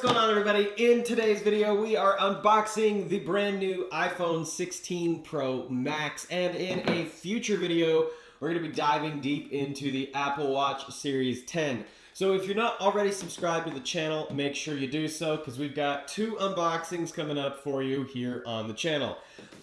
what's going on, everybody? In today's video, we are unboxing the brand new iPhone 16 Pro Max, and in a future video, we're going to be diving deep into the Apple Watch Series 10. So if you're not already subscribed to the channel, make sure you do so, because we've got two unboxings coming up for you here on the channel.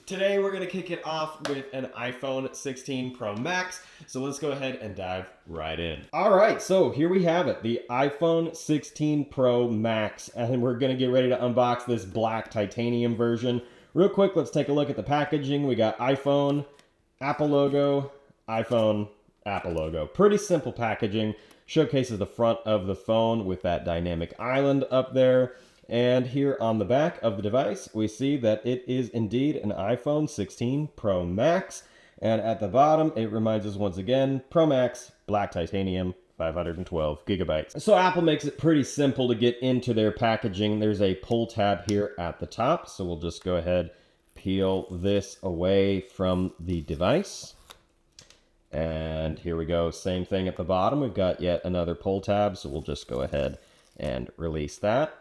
Today, we're going to kick it off with an iPhone 16 Pro Max, so let's go ahead and dive right in. All right, so here we have it, the iPhone 16 Pro Max, and we're going to get ready to unbox this black titanium version. Real quick, let's take a look at the packaging. We got iPhone, Apple logo, iPhone, Apple logo. Pretty simple packaging. Showcases the front of the phone with that dynamic island up there. And here on the back of the device, we see that it is indeed an iPhone 16 Pro Max. And at the bottom, it reminds us once again, Pro Max, black titanium, 512 gigabytes. So Apple makes it pretty simple to get into their packaging. There's a pull tab here at the top. So we'll just go ahead, peel this away from the device. And here we go, same thing at the bottom. We've got yet another pull tab, so we'll just go ahead and release that.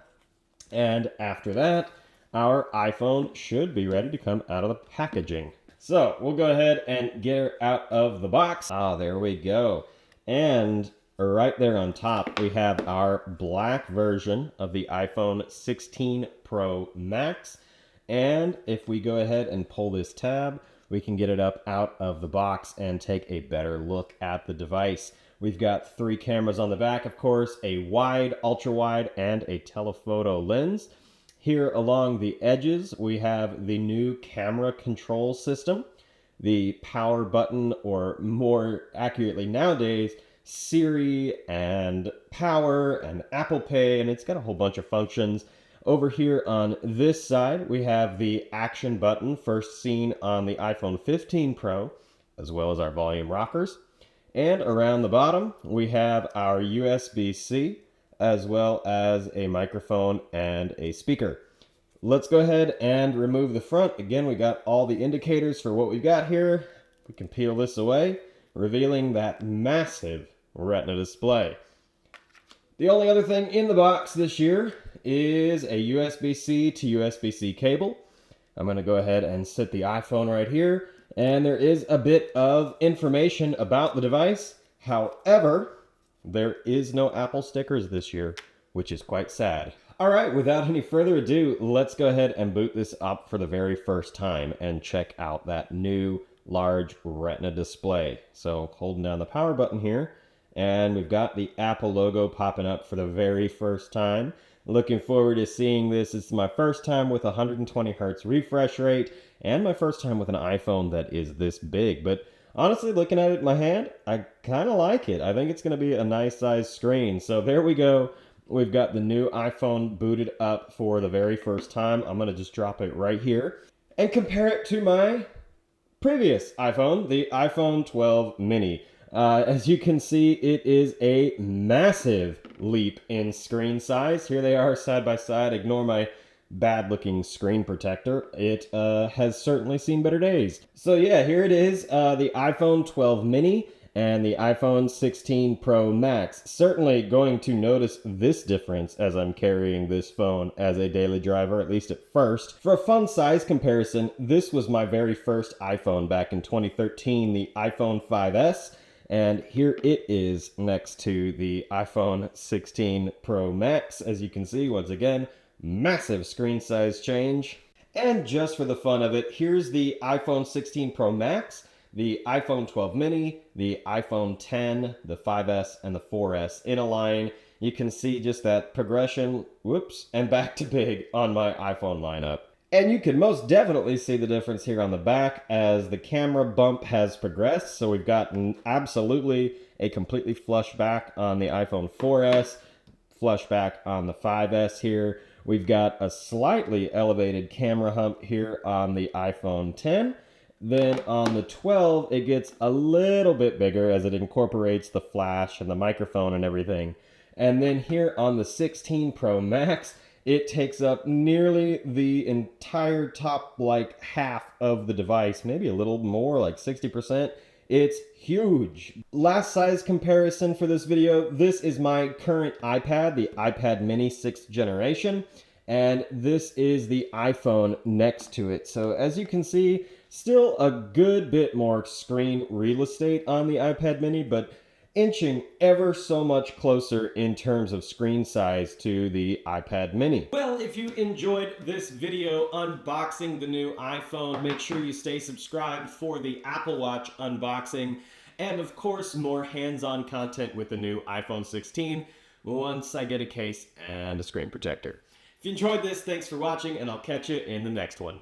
And after that, our iPhone should be ready to come out of the packaging. So we'll go ahead and get her out of the box. Ah, there we go. And right there on top, we have our black version of the iPhone 16 Pro Max. And if we go ahead and pull this tab, we can get it up out of the box and take a better look at the device. We've got three cameras on the back, of course, a wide, ultra wide, and a telephoto lens. Here along the edges, we have the new camera control system, the power button, or more accurately nowadays, Siri and power and Apple Pay, and it's got a whole bunch of functions. Over here on this side, we have the action button, first seen on the iPhone 15 Pro, as well as our volume rockers. And around the bottom, we have our USB-C, as well as a microphone and a speaker. Let's go ahead and remove the front. Again, we got all the indicators for what we've got here. We can peel this away, revealing that massive Retina display. The only other thing in the box this year is a USB-C to USB-C cable. I'm going to go ahead and set the iPhone right here. And there is a bit of information about the device. However, there is no Apple stickers this year, which is quite sad. All right, without any further ado, let's go ahead and boot this up for the very first time and check out that new large Retina display. So holding down the power button here, and we've got the Apple logo popping up for the very first time. Looking forward to seeing this. It's my first time with 120 hertz refresh rate and my first time with an iPhone that is this big. But honestly, looking at it in my hand, I kind of like it. I think it's going to be a nice size screen. So there we go. We've got the new iPhone booted up for the very first time. I'm going to just drop it right here and compare it to my previous iPhone, the iPhone 12 mini. As you can see, it is a massive leap in screen size. Here they are side by side. Ignore my bad looking screen protector. It has certainly seen better days. So yeah, here it is, the iPhone 12 mini and the iPhone 16 Pro Max. Certainly going to notice this difference as I'm carrying this phone as a daily driver, at least at first. For a fun size comparison, this was my very first iPhone back in 2013, the iPhone 5S. And here it is next to the iPhone 16 Pro Max. As you can see, once again, massive screen size change. And just for the fun of it, here's the iPhone 16 Pro Max, the iPhone 12 mini, the iPhone 10, the 5S, and the 4S in a line. You can see just that progression, whoops, and back to big on my iPhone lineup. And you can most definitely see the difference here on the back as the camera bump has progressed. So we've got absolutely a completely flush back on the iPhone 4S, flush back on the 5S here. We've got a slightly elevated camera hump here on the iPhone 10. Then on the 12, it gets a little bit bigger as it incorporates the flash and the microphone and everything. And then here on the 16 Pro Max, it takes up nearly the entire top half of the device, maybe a little more, like 60%. It's huge. Last size comparison for this video, this is my current iPad, the iPad mini 6th generation, and this is the iPhone next to it. So as you can see, still a good bit more screen real estate on the iPad mini, but inching ever so much closer in terms of screen size to the iPad mini. Well, if you enjoyed this video unboxing the new iPhone, make sure you stay subscribed for the Apple Watch unboxing, and of course more hands-on content with the new iPhone 16 once I get a case and a screen protector. If you enjoyed this, thanks for watching, and I'll catch you in the next one.